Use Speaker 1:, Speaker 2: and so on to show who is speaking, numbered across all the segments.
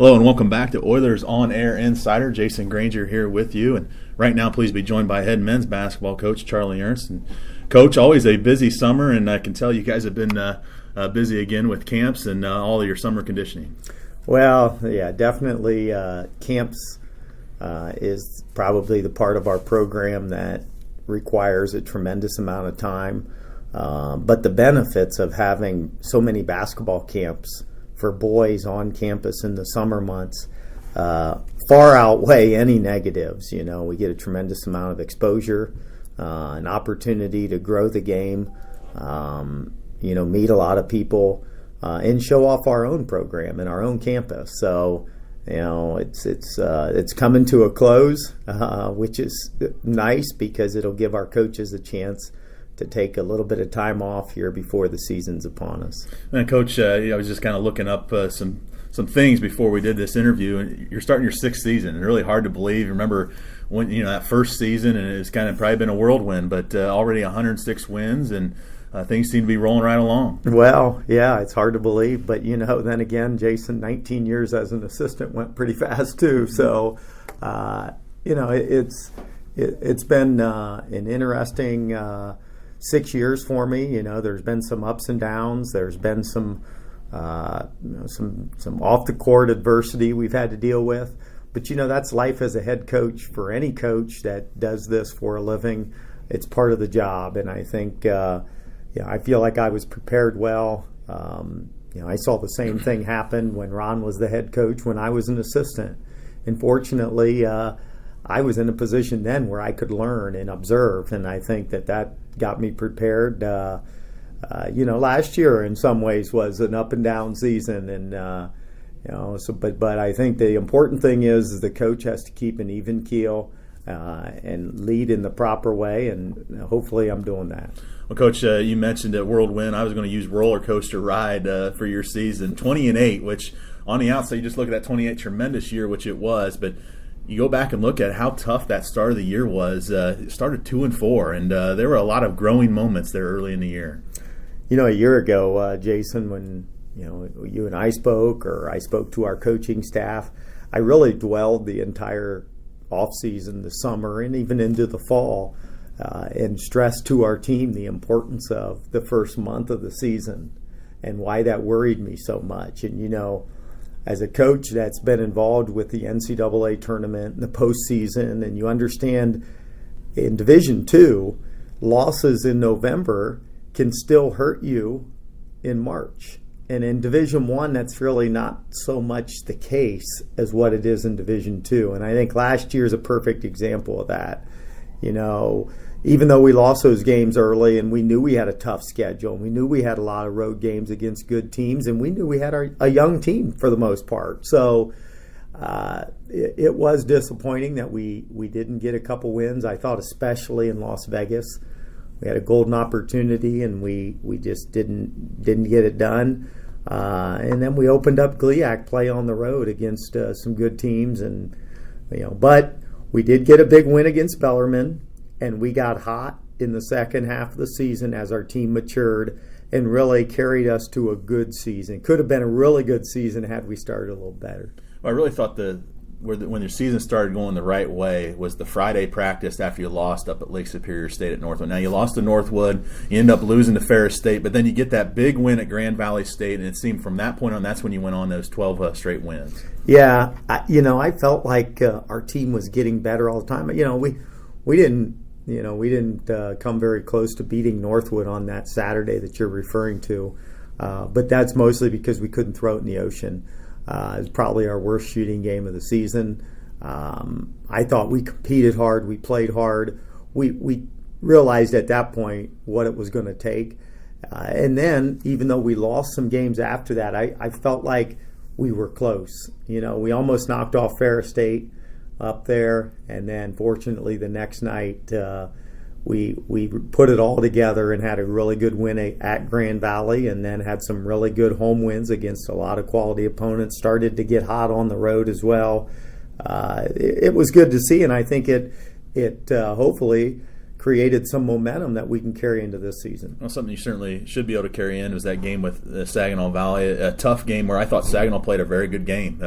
Speaker 1: Hello and welcome back to Oilers On Air Insider. Jason Granger here with you. And right now, please be joined by head men's basketball coach Charlie Ernst. And Coach, always a busy summer, and I can tell you guys have been busy again with camps and all of your summer conditioning.
Speaker 2: Well, yeah, definitely camps is probably the part of our program that requires a tremendous amount of time. But the benefits of having so many basketball camps for boys on campus in the summer months far outweigh any negatives. You know, we get a tremendous amount of exposure, an opportunity to grow the game, meet a lot of people, and show off our own program and our own campus. So, it's coming to a close, which is nice because it'll give our coaches a chance to take a little bit of time off here before the season's upon us. And
Speaker 1: Coach, I was just kind of looking up some things before we did this interview, and you're starting your sixth season. It's really hard to believe. Remember when that first season, and it's kind of probably been a whirlwind, but already 106 wins, and things seem to be rolling right along.
Speaker 2: Well, yeah, it's hard to believe, but then again, Jason, 19 years as an assistant went pretty fast too. So, it's been an interesting 6 years for me. There's been some ups and downs. There's been some off the court adversity we've had to deal with. But that's life as a head coach for any coach that does this for a living. It's part of the job, and I think I feel like I was prepared well. I saw the same thing happen when Ron was the head coach when I was an assistant, and fortunately, I was in a position then where I could learn and observe, and I think that got me prepared. Last year in some ways was an up and down season, and but I think the important thing is the coach has to keep an even keel and lead in the proper way, and hopefully I'm doing that.
Speaker 1: Well, Coach, you mentioned a whirlwind. I was going to use roller coaster ride for your season, 20-8, which on the outside you just look at that 28 tremendous year, which it was, but you go back and look at how tough that start of the year was. It started 2-4, and there were a lot of growing moments there early in the year.
Speaker 2: A year ago, Jason, when you and I spoke, or I spoke to our coaching staff, I really dwelled the entire off season, the summer, and even into the fall, and stressed to our team the importance of the first month of the season and why that worried me so much. And as a coach that's been involved with the NCAA tournament and the postseason, and you understand in Division II, losses in November can still hurt you in March. And in Division I, that's really not so much the case as what it is in Division II. And I think last year's a perfect example of that. Even though we lost those games early and we knew we had a tough schedule, and we knew we had a lot of road games against good teams, and we knew we had a young team for the most part. So it was disappointing that we didn't get a couple wins. I thought especially in Las Vegas. We had a golden opportunity, and we just didn't get it done. And then we opened up GLIAC play on the road against some good teams, and but we did get a big win against Bellarmine. And we got hot in the second half of the season as our team matured and really carried us to a good season. Could have been a really good season had we started a little better.
Speaker 1: Well, I really thought when your season started going the right way was the Friday practice after you lost up at Lake Superior State at Northwood. Now, you lost to Northwood, you end up losing to Ferris State, but then you get that big win at Grand Valley State, and it seemed from that point on that's when you went on those 12 straight wins.
Speaker 2: Yeah, I felt like our team was getting better all the time. We didn't come very close to beating Northwood on that Saturday that you're referring to, but that's mostly because we couldn't throw it in the ocean. It was probably our worst shooting game of the season. I thought we competed hard, we played hard. We realized at that point what it was going to take. And then, even though we lost some games after that, I felt like we were close. We almost knocked off Ferris State up there, and then fortunately the next night we put it all together and had a really good win at Grand Valley, and then had some really good home wins against a lot of quality opponents. Started to get hot on the road as well. It was good to see, and I think it hopefully created some momentum that we can carry into this season.
Speaker 1: Well, something you certainly should be able to carry in was that game with Saginaw Valley, a tough game where I thought Saginaw played a very good game.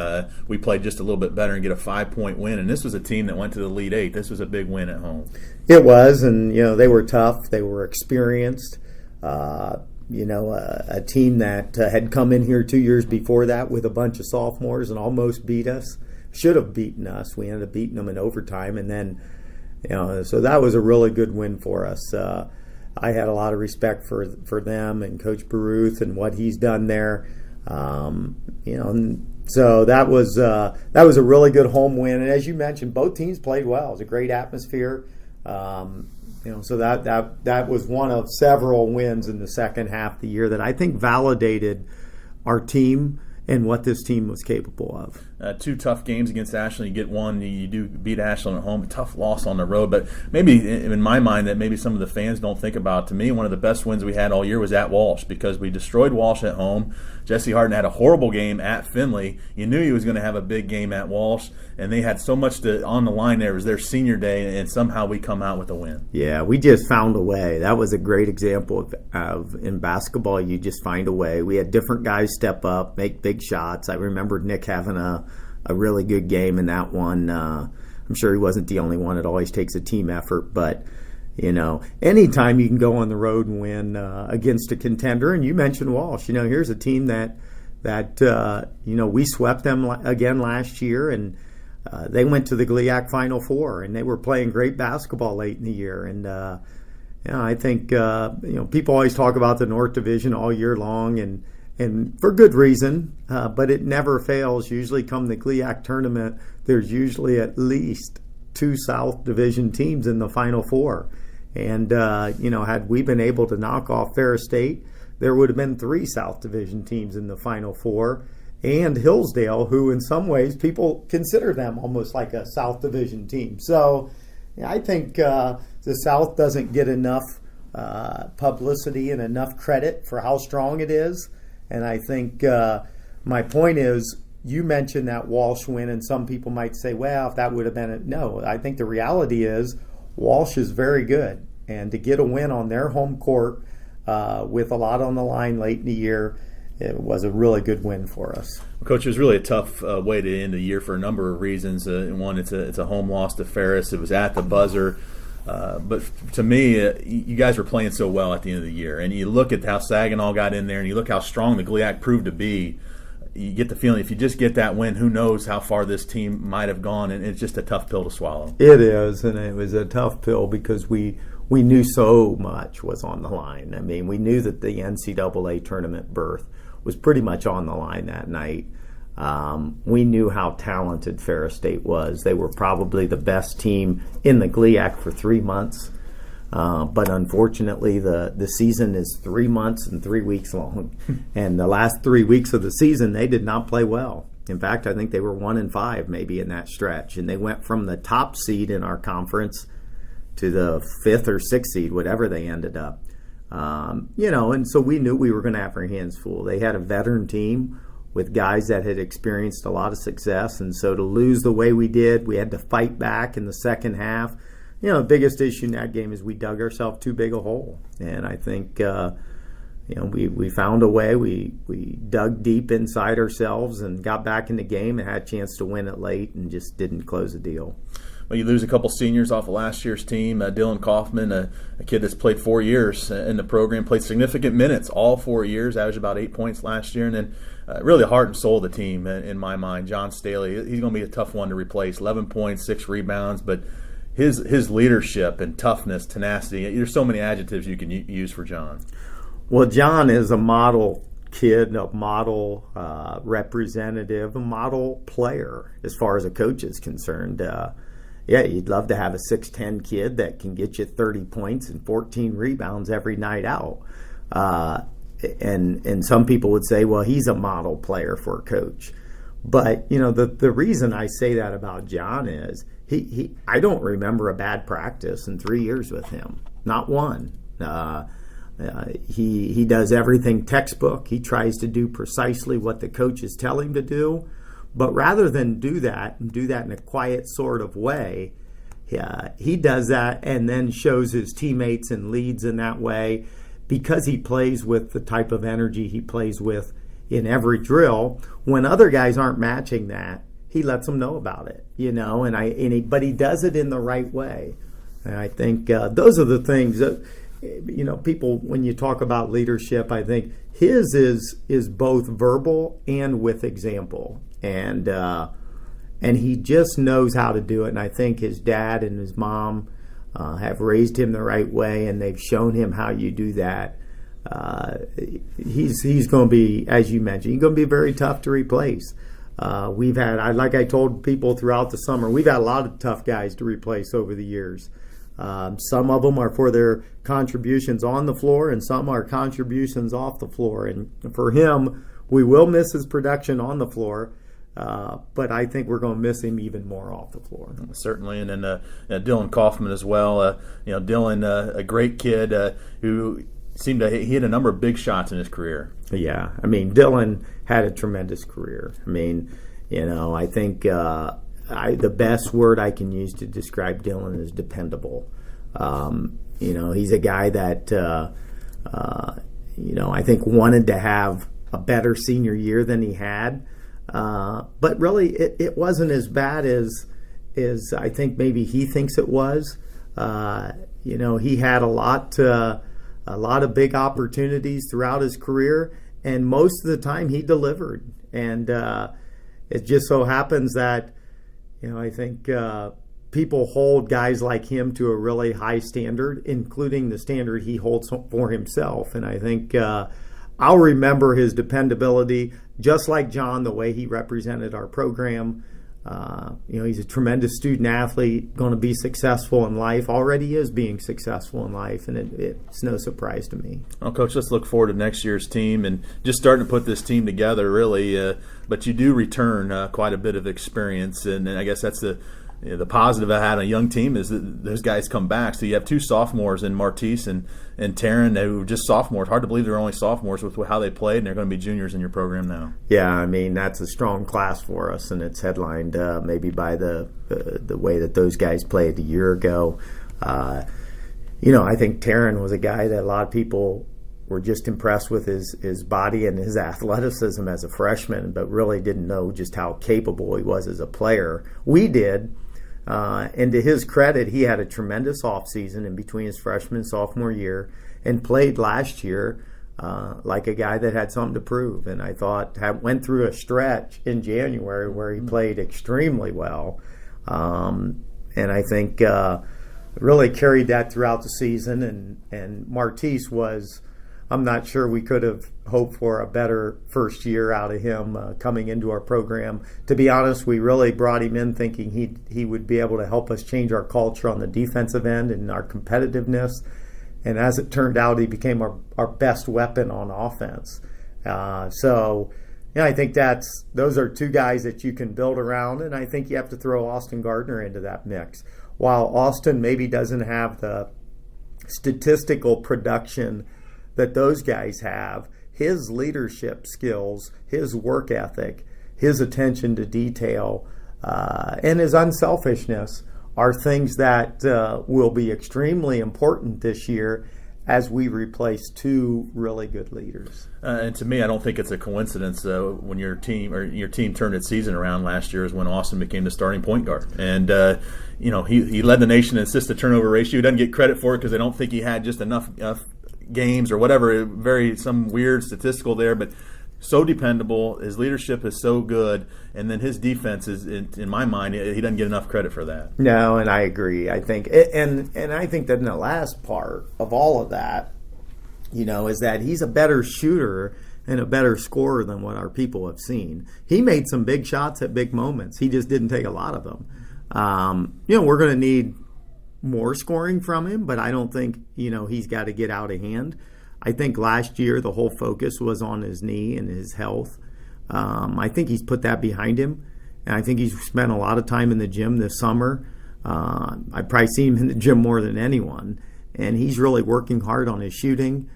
Speaker 1: We played just a little bit better and get a 5-point win, and this was a team that went to the Elite Eight. This was a big win at home.
Speaker 2: It was, and they were tough. They were experienced. A team that had come in here 2 years before that with a bunch of sophomores and almost beat us. Should have beaten us. We ended up beating them in overtime, and then so that was a really good win for us. I had a lot of respect for them and Coach Baruth and what he's done there. So that was a really good home win. And as you mentioned, both teams played well. It was a great atmosphere. So that was one of several wins in the second half of the year that I think validated our team and what this team was capable of.
Speaker 1: 2 tough games against Ashland. You get one, you do beat Ashland at home, a tough loss on the road. But maybe in my mind that maybe some of the fans don't think about, to me, one of the best wins we had all year was at Walsh, because we destroyed Walsh at home. Jesse Harden had a horrible game at Findlay. You knew he was going to have a big game at Walsh, and they had so much on the line there. It was their senior day, and somehow we come out with a win.
Speaker 2: Yeah, we just found a way. That was a great example of in basketball, you just find a way. We had different guys step up, make big shots. I remember Nick having a really good game in that one. I'm sure he wasn't the only one. It always takes a team effort, but anytime you can go on the road and win against a contender, and you mentioned Walsh. Here's a team that we swept them again last year, and they went to the GLIAC Final Four, and they were playing great basketball late in the year. And I think people always talk about the North Division all year long, and for good reason, but it never fails. Usually come the GLIAC tournament, there's usually at least 2 South Division teams in the Final Four. And, had we been able to knock off Ferris State, there would have been 3 South Division teams in the Final Four. And Hillsdale, who in some ways people consider them almost like a South Division team. So I think the South doesn't get enough publicity and enough credit for how strong it is. And I think my point is, you mentioned that Walsh win, and some people might say, well, if that would have been it. No, I think the reality is Walsh is very good. And to get a win on their home court with a lot on the line late in the year, it was a really good win for us.
Speaker 1: Well, Coach, it was really a tough way to end the year for a number of reasons. One, it's a home loss to Ferris. It was at the buzzer. But to me, you guys were playing so well at the end of the year. And you look at how Saginaw got in there, and you look how strong the GLIAC proved to be. You get the feeling if you just get that win, who knows how far this team might have gone. And it's just a tough pill to swallow.
Speaker 2: It is, and it was a tough pill because we knew so much was on the line. I mean, we knew that the NCAA tournament berth was pretty much on the line that night. We knew how talented Ferris State was. They were probably the best team in the GLIAC for 3 months. But unfortunately, the season is 3 months and 3 weeks long. And the last 3 weeks of the season, they did not play well. In fact, I think they were 1-5 maybe in that stretch. And they went from the top seed in our conference to the 5th or 6th seed, whatever they ended up. And so we knew we were going to have our hands full. They had a veteran team with guys that had experienced a lot of success. And so to lose the way we did, we had to fight back in the second half. The biggest issue in that game is we dug ourselves too big a hole. And I think, we found a way. We dug deep inside ourselves and got back in the game and had a chance to win it late and just didn't close the deal.
Speaker 1: Well, you lose a couple seniors off of last year's team. Dylan Kaufman, a kid that's played 4 years in the program, played significant minutes all 4 years, averaged about 8 points last year. And then really the heart and soul of the team in my mind, John Staley. He's going to be a tough one to replace. 11 points, 6 rebounds, but his leadership and toughness, tenacity, there's so many adjectives you can use for John.
Speaker 2: Well, John is a model kid, a model representative, a model player as far as a coach is concerned. You'd love to have a 6'10" kid that can get you 30 points and 14 rebounds every night out. And some people would say, well, he's a model player for a coach. But, the reason I say that about John is I don't remember a bad practice in 3 years with him. Not one. He does everything textbook. He tries to do precisely what the coaches tell him to do. But rather than do that in a quiet sort of way, he does that and then shows his teammates and leads in that way because he plays with the type of energy he plays with in every drill. When other guys aren't matching that, he lets them know about it, but he does it in the right way. And I think those are the things that, people, when you talk about leadership, I think his is both verbal and with example. And he just knows how to do it. And I think his dad and his mom have raised him the right way, and they've shown him how you do that. He's going to be, as you mentioned, he's going to be very tough to replace. We've had, like I told people throughout the summer, we've had a lot of tough guys to replace over the years. Some of them are for their contributions on the floor, and some are contributions off the floor. And for him, we will miss his production on the floor, but I think we're going to miss him even more off the floor.
Speaker 1: Certainly, and then Dylan Kaufman as well. Dylan, a great kid who seemed to he had a number of big shots in his career.
Speaker 2: Yeah, Dylan had a tremendous career. I think the best word I can use to describe Dylan is dependable. He's a guy that I think wanted to have a better senior year than he had, but really it wasn't as bad as I think maybe he thinks it was. He had a lot of big opportunities throughout his career, and most of the time he delivered. And it just so happens that, I think people hold guys like him to a really high standard, including the standard he holds for himself. And I think I'll remember his dependability, just like John, the way he represented our program. He's a tremendous student athlete, going to be successful in life, already is being successful in life, and it's no surprise to me.
Speaker 1: Well, Coach, let's look forward to next year's team and just starting to put this team together, really. But you do return quite a bit of experience, and I guess that's the positive I had on a young team is that those guys come back. So you have two sophomores in Martise and Taryn who were just sophomores. Hard to believe they're only sophomores with how they played, and they're going to be juniors in your program now.
Speaker 2: Yeah, that's a strong class for us, and it's headlined maybe by the way that those guys played a year ago. I think Taryn was a guy that a lot of people were just impressed with his body and his athleticism as a freshman, but really didn't know just how capable he was as a player. We did. And to his credit, he had a tremendous offseason in between his freshman and sophomore year and played last year like a guy that had something to prove. And I thought went through a stretch in January where he played extremely well. And I think really carried that throughout the season. And Martise was, I'm not sure we could have hoped for a better first year out of him coming into our program. To be honest, we really brought him in thinking he would be able to help us change our culture on the defensive end and our competitiveness. And as it turned out, he became our best weapon on offense. I think those are two guys that you can build around, and I think you have to throw Austin Gardner into that mix. While Austin maybe doesn't have the statistical production that those guys have, his leadership skills, his work ethic, his attention to detail, and his unselfishness are things that will be extremely important this year as we replace two really good leaders.
Speaker 1: And to me, I don't think it's a coincidence when your team turned its season around last year is when Austin became the starting point guard. And he led the nation in assist to turnover ratio. He doesn't get credit for it because they don't think he had just enough games or whatever, some weird statistical there, but so dependable. His leadership is so good, and then his defense is, in my mind, he doesn't get enough credit for that.
Speaker 2: No, and I agree. I think, and I think that in the last part of all of that, is that he's a better shooter and a better scorer than what our people have seen. He made some big shots at big moments. He just didn't take a lot of them. We're going to need more scoring from him, but I don't think he's got to get out of hand. I think last year the whole focus was on his knee and his health. I think he's put that behind him, and I think he's spent a lot of time in the gym this summer. I've probably seen him in the gym more than anyone, and he's really working hard on his shooting.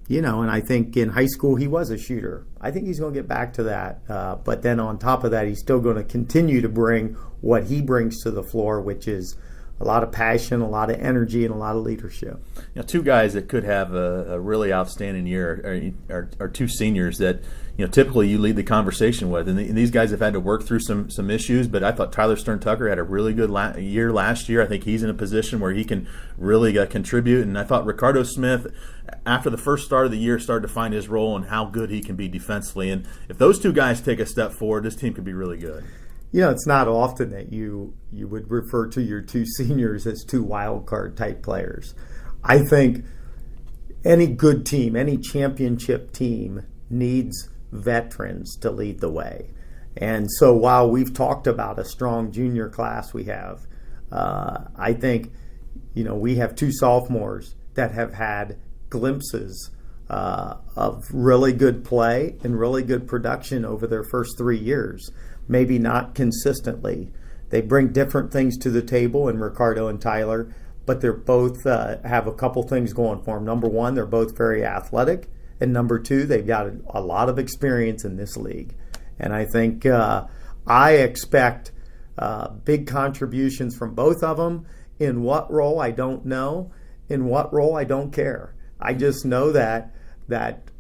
Speaker 2: And I think in high school he was a shooter. I think he's going to get back to that. But then on top of that, he's still going to continue to bring what he brings to the floor, which is a lot of passion, a lot of energy, and a lot of leadership.
Speaker 1: Two guys that could have a really outstanding year are two seniors that typically you lead the conversation with, and these guys have had to work through some issues. But I thought Tyler Stern-Tucker had a really good year last year. I think he's in a position where he can really contribute. And I thought Ricardo Smith, after the first start of the year, started to find his role and how good he can be defensively. And if those two guys take a step forward, this team could be really good.
Speaker 2: It's not often that you would refer to your two seniors as two wild card type players. I think any good team, any championship team needs veterans to lead the way. And so while we've talked about a strong junior class we have, I think, we have two sophomores that have had glimpses of really good play and really good production over their first 3 years. Maybe not consistently. They bring different things to the table in Ricardo and Tyler, but they're both have a couple things going for them. Number one, they're both very athletic. And number two, they've got a lot of experience in this league. And I think I expect big contributions from both of them. In what role, I don't know. In what role, I don't care. I just know that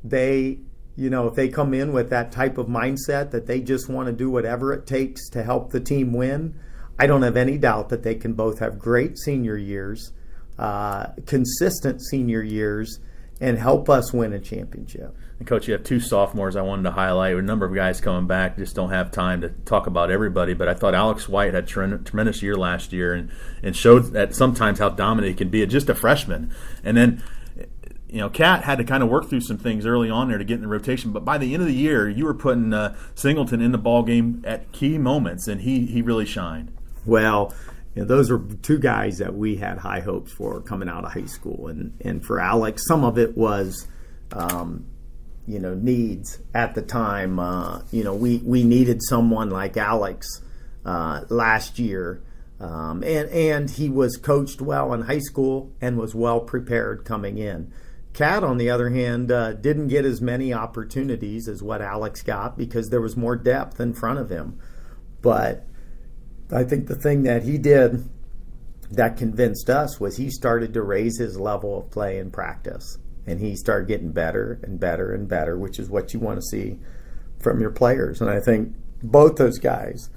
Speaker 2: they, if they come in with that type of mindset that they just want to do whatever it takes to help the team win, I don't have any doubt that they can both have great senior years, consistent senior years, and help us win a championship.
Speaker 1: And Coach, you have two sophomores I wanted to highlight. A number of guys coming back, just don't have time to talk about everybody, but I thought Alex White had a tremendous year last year and showed that sometimes how dominant he can be at just a freshman. And then Cat had to kind of work through some things early on there to get in the rotation, but by the end of the year, you were putting Singleton in the ball game at key moments, and he really shined.
Speaker 2: Well, those are two guys that we had high hopes for coming out of high school, and for Alex, some of it was, needs at the time. We needed someone like Alex last year. And he was coached well in high school and was well prepared coming in. Cat, on the other hand, didn't get as many opportunities as what Alex got because there was more depth in front of him. But I think the thing that he did that convinced us was he started to raise his level of play in practice. And he started getting better and better and better, which is what you want to see from your players. And I think both those guys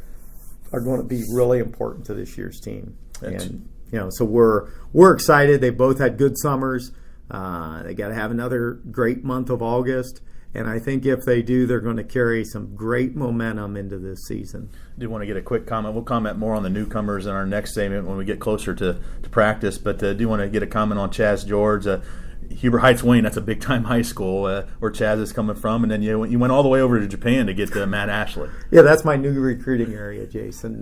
Speaker 2: are going to be really important to this year's team. And so we're excited. They both had good summers. They got to have another great month of August, and I think if they do, they're going to carry some great momentum into this season.
Speaker 1: I do want to get a quick comment. We'll comment more on the newcomers in our next segment when we get closer to practice, but I do want to get a comment on Chaz George. Huber Heights, Wayne, that's a big-time high school where Chaz is coming from, and then you went all the way over to Japan to get Matt Ashley.
Speaker 2: Yeah, that's my new recruiting area, Jason.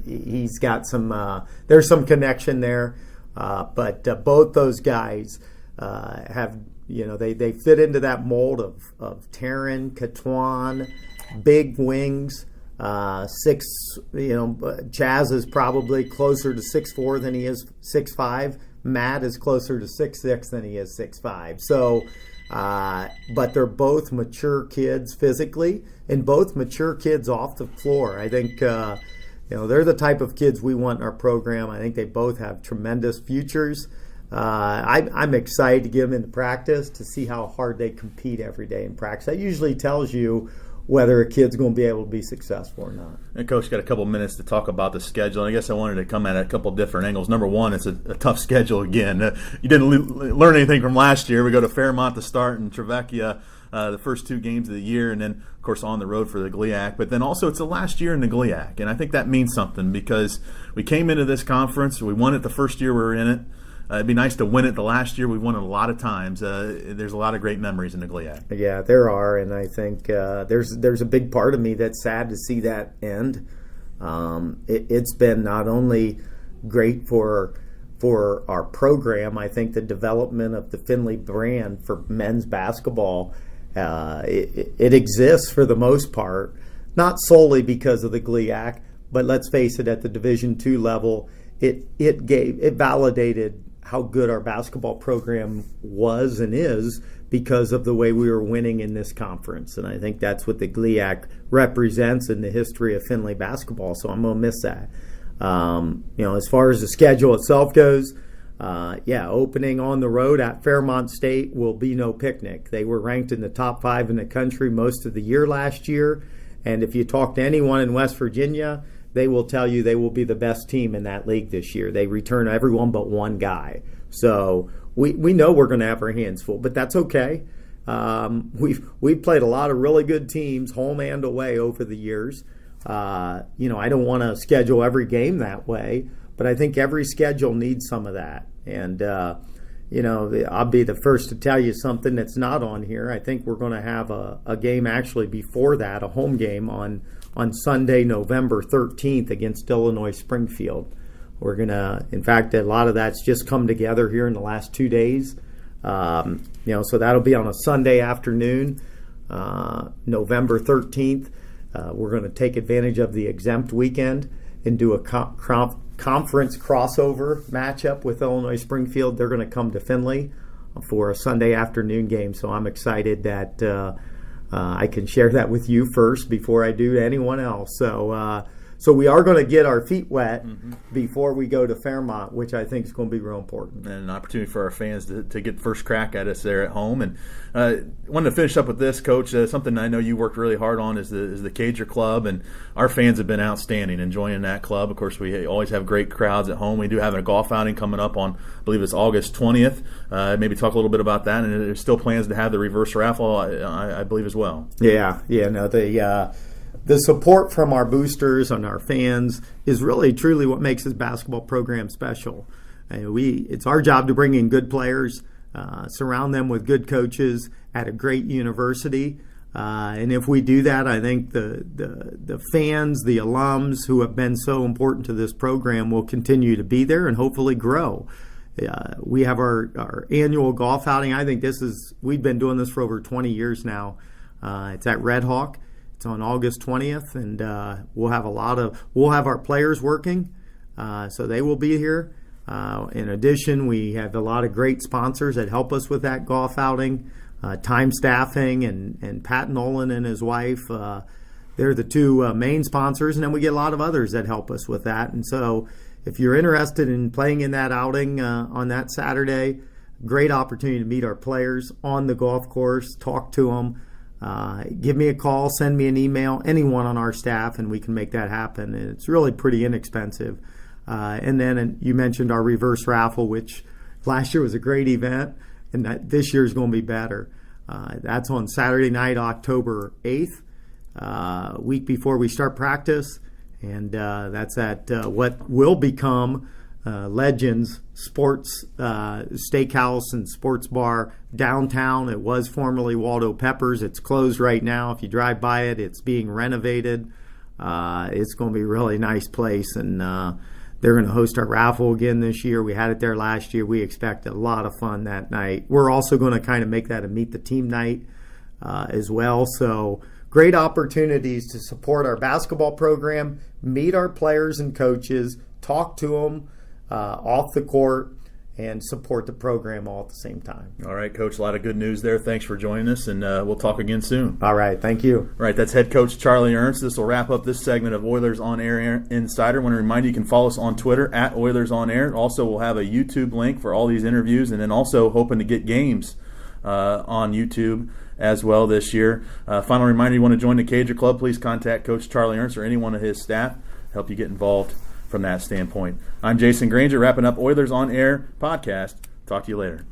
Speaker 2: He's got some there's some connection there, but both those guys have, they fit into that mold of Taryn, Katuan, big wings. Chaz is probably closer to 6'4" than he is 6'5". Matt is closer to 6'6" than he is 6'5". So, but they're both mature kids physically and both mature kids off the floor. I think, they're the type of kids we want in our program. I think they both have tremendous futures. I'm excited to get them into practice to see how hard they compete every day in practice. That usually tells you whether a kid's going to be able to be successful or not.
Speaker 1: And Coach, got a couple minutes to talk about the schedule. And I guess I wanted to come at it a couple different angles. Number one, it's a tough schedule again. You didn't learn anything from last year. We go to Fairmont to start and Trevecchia the first two games of the year, and then, of course, on the road for the GLIAC. But then also it's the last year in the GLIAC. And I think that means something because we came into this conference. We won it the first year we were in it. It'd be nice to win it the last year. We won it a lot of times. There's a lot of great memories in the GLIAC.
Speaker 2: Yeah, there are, and I think there's a big part of me that's sad to see that end. It's been not only great for our program. I think the development of the Findlay brand for men's basketball, it exists for the most part, not solely because of the GLIAC, but let's face it, at the Division II level, it validated how good our basketball program was and is because of the way we were winning in this conference. And I think that's what the GLIAC represents in the history of Findlay basketball. So I'm going to miss that. As far as the schedule itself goes, opening on the road at Fairmont State will be no picnic. They were ranked in the top 5 in the country most of the year last year. And if you talk to anyone in West Virginia, they will tell you they will be the best team in that league this year. They return everyone but one guy. So we know we're going to have our hands full, but that's okay. We've played a lot of really good teams, home and away, over the years. I don't want to schedule every game that way, but I think every schedule needs some of that. And, I'll be the first to tell you something that's not on here. I think we're going to have a game actually before that, a home game on Sunday, November 13th against Illinois Springfield. We're going to, in fact, a lot of that's just come together here in the last 2 days. So that'll be on a Sunday afternoon, November 13th. We're going to take advantage of the exempt weekend and do a conference crossover matchup with Illinois Springfield. They're going to come to Findlay for a Sunday afternoon game. So I'm excited that I can share that with you first before I do to anyone else. So we are going to get our feet wet before we go to Fairmont, which I think is going to be real important.
Speaker 1: And an opportunity for our fans to get first crack at us there at home. And wanted to finish up with this, Coach. Something I know you worked really hard on is the Cager Club, and our fans have been outstanding enjoying that club. Of course, we always have great crowds at home. We do have a golf outing coming up on, I believe it's August 20th. Maybe talk a little bit about that. And there's still plans to have the reverse raffle, I believe, as well.
Speaker 2: The support from our boosters and our fans is really truly what makes this basketball program special. It's our job to bring in good players, surround them with good coaches at a great university. And if we do that, I think the fans, the alums who have been so important to this program will continue to be there and hopefully grow. We have our annual golf outing. I think we've been doing this for over 20 years now. It's at Red Hawk. It's on August 20th, and we'll have our players working, so they will be here. In addition, we have a lot of great sponsors that help us with that golf outing. Time Staffing and Pat Nolan and his wife, they're the two main sponsors, and then we get a lot of others that help us with that. And so if you're interested in playing in that outing on that Saturday, great opportunity to meet our players on the golf course, talk to them. Give me a call, send me an email, anyone on our staff, and we can make that happen. And it's really pretty inexpensive. And then you mentioned our reverse raffle, which last year was a great event, and this year is going to be better. That's on Saturday night, October 8th, week before we start practice. And that's at what will become Legends Sports Steakhouse and Sports Bar downtown. It was formerly Waldo Peppers. It's closed right now. If you drive by it, it's being renovated. It's going to be a really nice place, and they're going to host our raffle again this year. We had it there last year. We expect a lot of fun that night. We're also going to kind of make that a meet the team night as well. So great opportunities to support our basketball program, meet our players and coaches, talk to them off the court, and support the program all at the same time.
Speaker 1: All right, Coach, a lot of good news there. Thanks for joining us, and we'll talk again soon.
Speaker 2: All right, thank you.
Speaker 1: All right, that's head coach Charlie Ernst. This will wrap up this segment of Oilers On Air Insider. I want to remind you can follow us on Twitter at Oilers On Air. Also, we'll have a YouTube link for all these interviews, and then also hoping to get games on YouTube as well this year. Final reminder, you want to join the Cager Club, please contact Coach Charlie Ernst or any one of his staff. Help you get involved from that standpoint. I'm Jason Granger, wrapping up Oilers On Air podcast. Talk to you later.